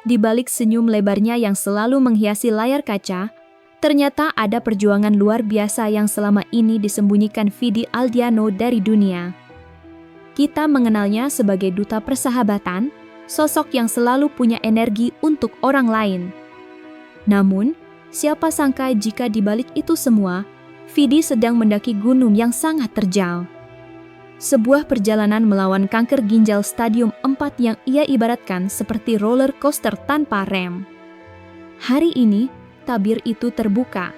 di balik senyum lebarnya yang selalu menghiasi layar kaca, ternyata ada perjuangan luar biasa yang selama ini disembunyikan Vidi Aldiano dari dunia. Kita mengenalnya sebagai duta persahabatan, sosok yang selalu punya energi untuk orang lain. Namun, siapa sangka jika di balik itu semua, Vidi sedang mendaki gunung yang sangat terjal. Sebuah perjalanan melawan kanker ginjal stadium 4 yang ia ibaratkan seperti roller coaster tanpa rem. Hari ini, tabir itu terbuka.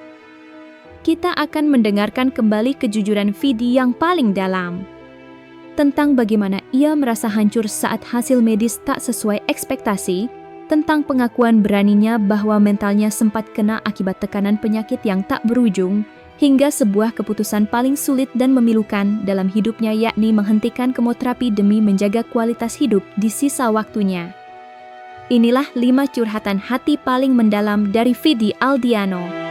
Kita akan mendengarkan kembali kejujuran Vidi yang paling dalam. Tentang bagaimana ia merasa hancur saat hasil medis tak sesuai ekspektasi, tentang pengakuan beraninya bahwa mentalnya sempat kena akibat tekanan penyakit yang tak berujung, hingga sebuah keputusan paling sulit dan memilukan dalam hidupnya, yakni menghentikan kemoterapi demi menjaga kualitas hidup di sisa waktunya. Inilah 5 curhatan hati paling mendalam dari Vidi Aldiano.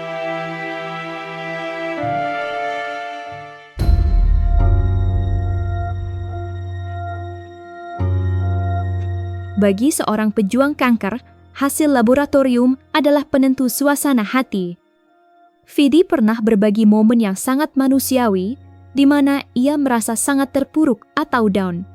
Bagi seorang pejuang kanker, hasil laboratorium adalah penentu suasana hati. Vidi pernah berbagi momen yang sangat manusiawi, di mana ia merasa sangat terpuruk atau down.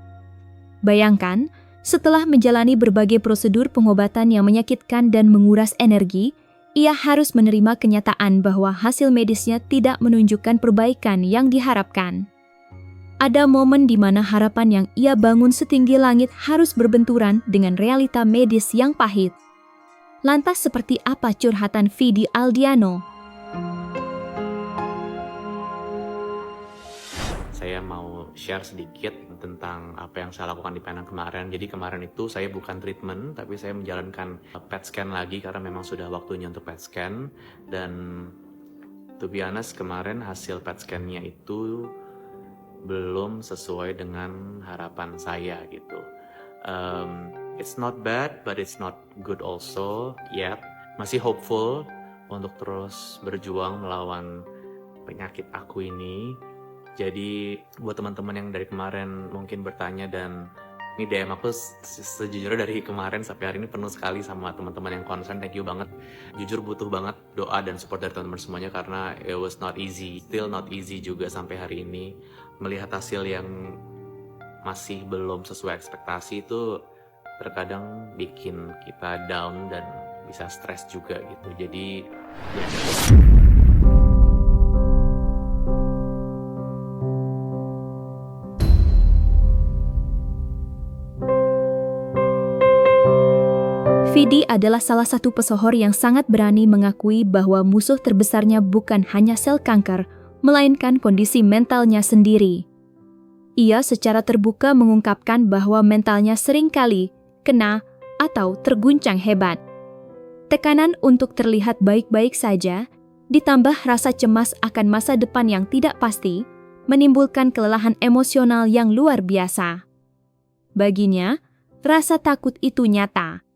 Bayangkan, setelah menjalani berbagai prosedur pengobatan yang menyakitkan dan menguras energi, ia harus menerima kenyataan bahwa hasil medisnya tidak menunjukkan perbaikan yang diharapkan. Ada momen di mana harapan yang ia bangun setinggi langit harus berbenturan dengan realita medis yang pahit. Lantas seperti apa curhatan Vidi Aldiano? Saya mau share sedikit tentang apa yang saya lakukan di Penang kemarin. Jadi kemarin itu saya bukan treatment, tapi saya menjalankan PET scan lagi karena memang sudah waktunya untuk PET scan. Dan to be honest, kemarin hasil PET scan-nya itu belum sesuai dengan harapan saya gitu. It's not bad, but it's not good also yet. Masih hopeful untuk terus berjuang melawan penyakit aku ini. Jadi buat teman-teman yang dari kemarin mungkin bertanya, dan ini DM aku sejujurnya dari kemarin sampai hari ini penuh sekali sama teman-teman yang concern. Thank you banget. Jujur butuh banget doa dan support dari teman-teman semuanya karena it was not easy, still not easy juga sampai hari ini. Melihat hasil yang masih belum sesuai ekspektasi itu terkadang bikin kita down dan bisa stres juga gitu. Jadi Vidi adalah salah satu pesohor yang sangat berani mengakui bahwa musuh terbesarnya bukan hanya sel kanker, melainkan kondisi mentalnya sendiri. Ia secara terbuka mengungkapkan bahwa mentalnya seringkali kena atau terguncang hebat. Tekanan untuk terlihat baik-baik saja, ditambah rasa cemas akan masa depan yang tidak pasti, menimbulkan kelelahan emosional yang luar biasa. Baginya, rasa takut itu nyata.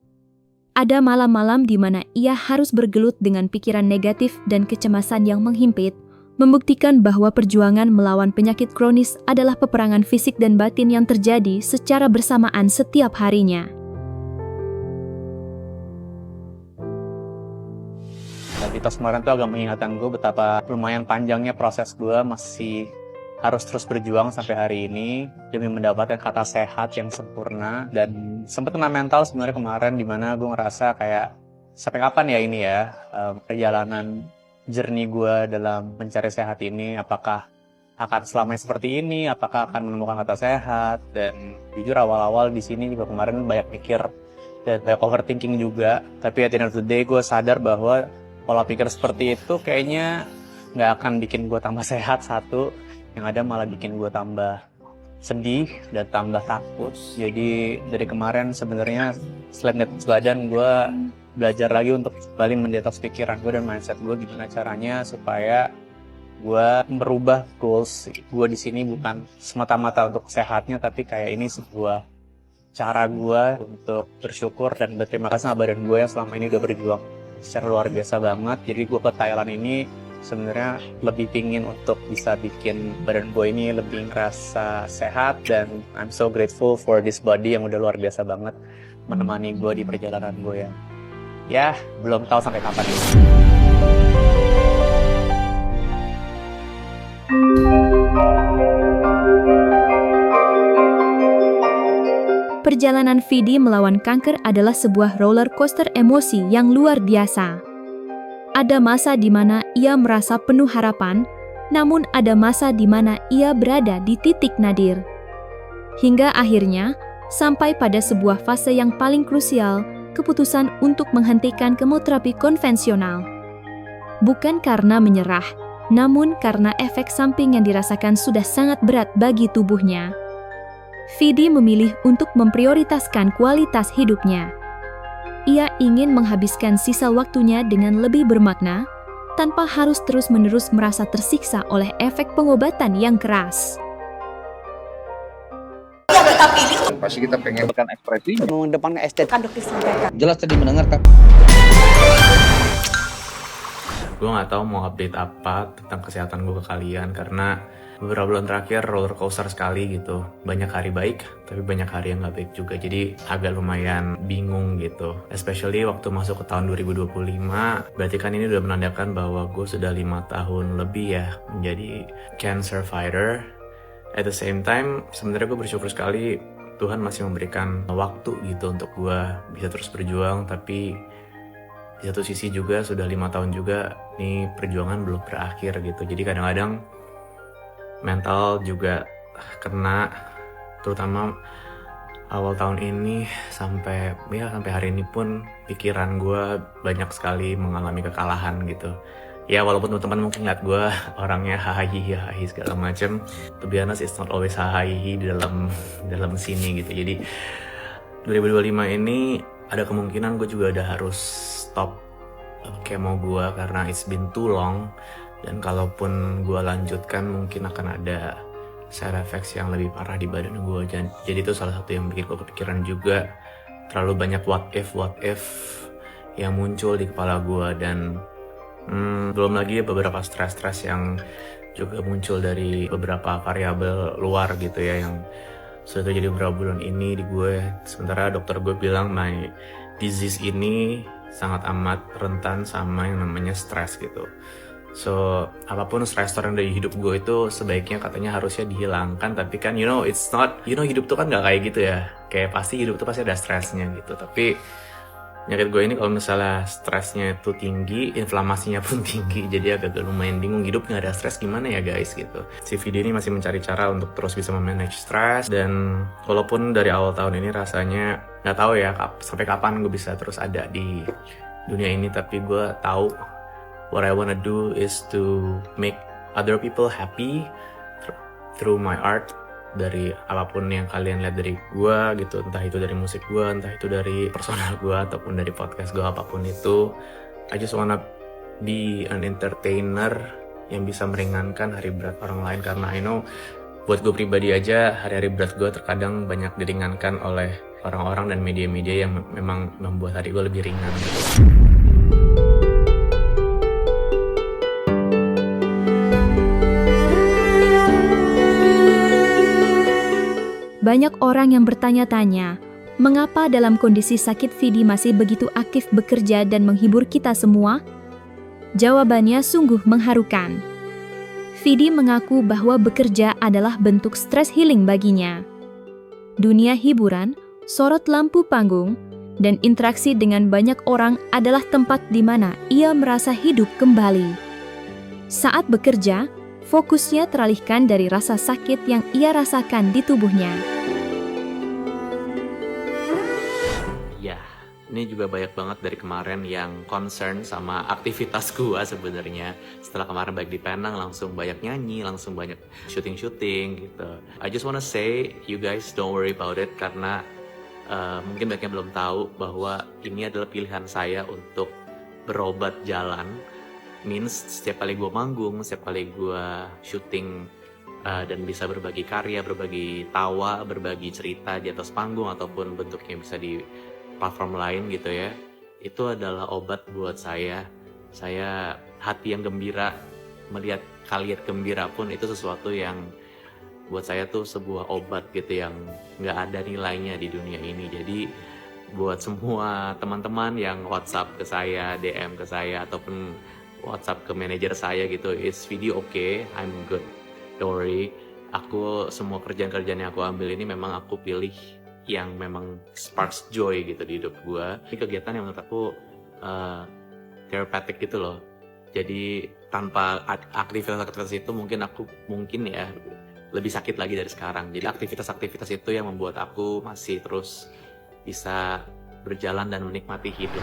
Ada malam-malam di mana ia harus bergelut dengan pikiran negatif dan kecemasan yang menghimpit, membuktikan bahwa perjuangan melawan penyakit kronis adalah peperangan fisik dan batin yang terjadi secara bersamaan setiap harinya. Aktivitas kemarin tuh agak mengingatkan gue betapa lumayan panjangnya proses gue masih harus terus berjuang sampai hari ini demi mendapatkan kata sehat yang sempurna. Dan sempat kena mental sebenarnya kemarin, dimana gue ngerasa kayak sampai kapan ya ini ya perjalanan journey gue dalam mencari sehat ini, apakah akan selamanya seperti ini, apakah akan menemukan kata sehat. Dan jujur awal-awal di sini juga kemarin banyak mikir dan banyak overthinking juga, tapi at the end of the day gue sadar bahwa pola pikir seperti itu kayaknya nggak akan bikin gue tambah sehat, satu yang ada malah bikin gue tambah sedih dan tambah takut. Jadi dari kemarin sebenarnya selain detox badan, gue belajar lagi untuk kembali mendetoks pikiran gue dan mindset gue, gimana caranya supaya gue merubah goals gue di sini bukan semata-mata untuk sehatnya, tapi kayak ini sebuah cara gue untuk bersyukur dan berterima kasih sama badan gue yang selama ini udah berjuang secara luar biasa banget. Jadi gue ke Thailand ini sebenarnya lebih pingin untuk bisa bikin badan gue ini lebih ngerasa sehat, dan I'm so grateful for this body yang udah luar biasa banget. menemani gue di perjalanan gue ya belum tahu sampai kapan ini. Perjalanan Vidi melawan kanker adalah sebuah roller coaster emosi yang luar biasa. Ada masa di mana ia merasa penuh harapan, namun ada masa di mana ia berada di titik nadir. Hingga akhirnya, sampai pada sebuah fase yang paling krusial, keputusan untuk menghentikan kemoterapi konvensional. Bukan karena menyerah, namun karena efek samping yang dirasakan sudah sangat berat bagi tubuhnya. Vidi memilih untuk memprioritaskan kualitas hidupnya. Ia ingin menghabiskan sisa waktunya dengan lebih bermakna, tanpa harus terus-menerus merasa tersiksa oleh efek pengobatan yang keras. Pasti kita pengen kan ekspresi mengedepankan estetika. Kan dokter sampaikan. jelas tadi mendengar kan. Gue nggak tahu mau update apa tentang kesehatan gue ke kalian karena beberapa bulan terakhir roller coaster sekali gitu. Banyak hari baik, tapi banyak hari yang nggak baik juga. Jadi agak lumayan bingung gitu. Especially waktu masuk ke tahun 2025, berarti kan ini udah menandakan bahwa gue sudah 5 tahun lebih ya menjadi cancer fighter. At the same time, sebenarnya gue bersyukur sekali Tuhan masih memberikan waktu gitu untuk gue bisa terus berjuang. Tapi di satu sisi juga sudah 5 tahun juga nih perjuangan belum berakhir gitu. Jadi kadang-kadang mental juga kena, terutama awal tahun ini sampai hari ini pun pikiran gue banyak sekali mengalami kekalahan gitu. Ya walaupun teman-teman mungkin lihat gue orangnya hahaha segala macem, to be honest it's not always hahaha di dalam sini gitu. Jadi 2025 ini ada kemungkinan gue juga udah harus stop kemo gue karena it's been too long. Dan kalaupun gue lanjutkan mungkin akan ada side effects yang lebih parah di badan gue. Jadi itu salah satu yang bikin gue kepikiran juga. Terlalu banyak what if yang muncul di kepala gue. Dan belum lagi beberapa stres yang juga muncul dari beberapa variabel luar gitu ya, yang sudah terjadi beberapa bulan ini di gue. Sementara dokter gue bilang my disease ini sangat amat rentan sama yang namanya stres gitu. So, apapun stressor yang dari hidup gue itu sebaiknya katanya harusnya dihilangkan. Tapi kan, it's not, hidup tuh kan gak kayak gitu ya. Kayak pasti hidup tuh pasti ada stresnya gitu. Tapi penyakit gue ini kalau misalnya stresnya itu tinggi, inflamasinya pun tinggi. Jadi agak lumayan bingung, hidup gak ada stres gimana ya guys gitu. Si Vidi ini masih mencari cara untuk terus bisa memanage stres. Dan walaupun dari awal tahun ini rasanya gak tahu ya sampai kapan gue bisa terus ada di dunia ini. Tapi gue tahu what I wanna do is to make other people happy through my art. Dari apapun yang kalian lihat dari gue gitu, entah itu dari musik gue, entah itu dari personal gue, ataupun dari podcast gue, apapun itu, I just wanna be an entertainer yang bisa meringankan hari berat orang lain. Karena I know buat gue pribadi aja hari-hari berat gue terkadang banyak diringankan oleh orang-orang dan media-media yang memang membuat hari gue lebih ringan gitu. Banyak orang yang bertanya-tanya, mengapa dalam kondisi sakit Vidi masih begitu aktif bekerja dan menghibur kita semua? Jawabannya sungguh mengharukan. Vidi mengaku bahwa bekerja adalah bentuk stress healing baginya. Dunia hiburan, sorot lampu panggung, dan interaksi dengan banyak orang adalah tempat di mana ia merasa hidup kembali. Saat bekerja, fokusnya teralihkan dari rasa sakit yang ia rasakan di tubuhnya. Ya, ini juga banyak banget dari kemarin yang concern sama aktivitas gua sebenarnya. Setelah kemarin baik di Penang langsung banyak nyanyi, langsung banyak syuting gitu. I just wanna say you guys don't worry about it karena mungkin banyak yang belum tahu bahwa ini adalah pilihan saya untuk berobat jalan. Means setiap kali gue manggung, setiap kali gue syuting dan bisa berbagi karya, berbagi tawa, berbagi cerita di atas panggung ataupun bentuknya bisa di platform lain gitu ya, itu adalah obat buat saya. Saya hati yang gembira, melihat kalian gembira pun itu sesuatu yang buat saya tuh sebuah obat gitu yang nggak ada nilainya di dunia ini. Jadi buat semua teman-teman yang WhatsApp ke saya, DM ke saya, ataupun WhatsApp ke manajer saya gitu, is video okay, I'm good, don't worry. Aku semua kerjaan-kerjaan yang aku ambil ini memang aku pilih yang memang sparks joy gitu di hidup gue. Ini kegiatan yang menurut aku therapeutic gitu loh. Jadi tanpa aktivitas-aktivitas itu mungkin ya lebih sakit lagi dari sekarang. Jadi aktivitas-aktivitas itu yang membuat aku masih terus bisa berjalan dan menikmati hidup.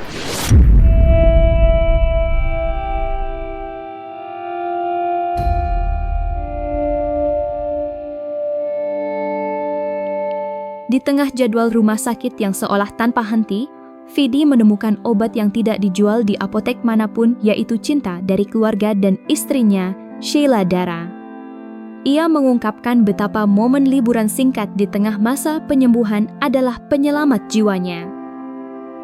Di tengah jadwal rumah sakit yang seolah tanpa henti, Vidi menemukan obat yang tidak dijual di apotek manapun, yaitu cinta dari keluarga dan istrinya, Sheila Dara. Ia mengungkapkan betapa momen liburan singkat di tengah masa penyembuhan adalah penyelamat jiwanya.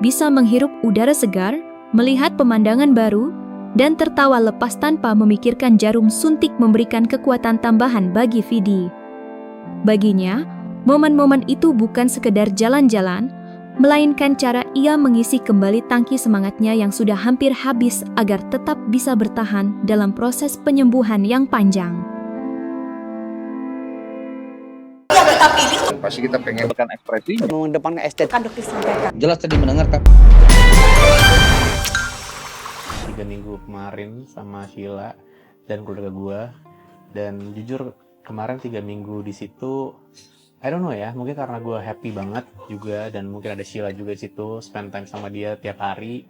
Bisa menghirup udara segar, melihat pemandangan baru, dan tertawa lepas tanpa memikirkan jarum suntik memberikan kekuatan tambahan bagi Vidi. Baginya, momen-momen itu bukan sekedar jalan-jalan, melainkan cara ia mengisi kembali tangki semangatnya yang sudah hampir habis agar tetap bisa bertahan dalam proses penyembuhan yang panjang. Pasti kita pengen kan ekspresinya. Mengedepankan estetika. Jelas tadi mendengar Kak. 3 minggu kemarin sama Sheila dan keluarga gue, dan jujur kemarin 3 minggu di situ, I don't know ya, mungkin karena gue happy banget juga, dan mungkin ada Sheila juga di situ, spend time sama dia tiap hari,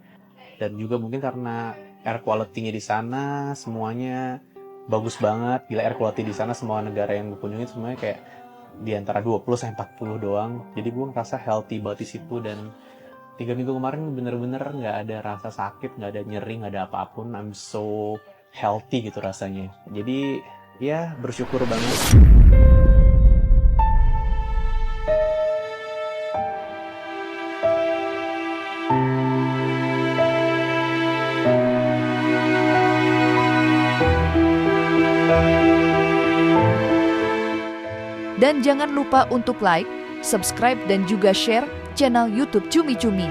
dan juga mungkin karena air quality-nya di sana semuanya bagus banget. Gila, air quality di sana semua negara yang gue kunjungi semuanya kayak di antara 20-40 doang. Jadi gue ngerasa healthy banget di situ, dan 3 minggu kemarin bener-bener nggak ada rasa sakit, nggak ada nyeri, nggak ada apapun. I'm so healthy gitu rasanya. Jadi ya bersyukur banget. Dan jangan lupa untuk like, subscribe, dan juga share channel YouTube Cumi Cumi.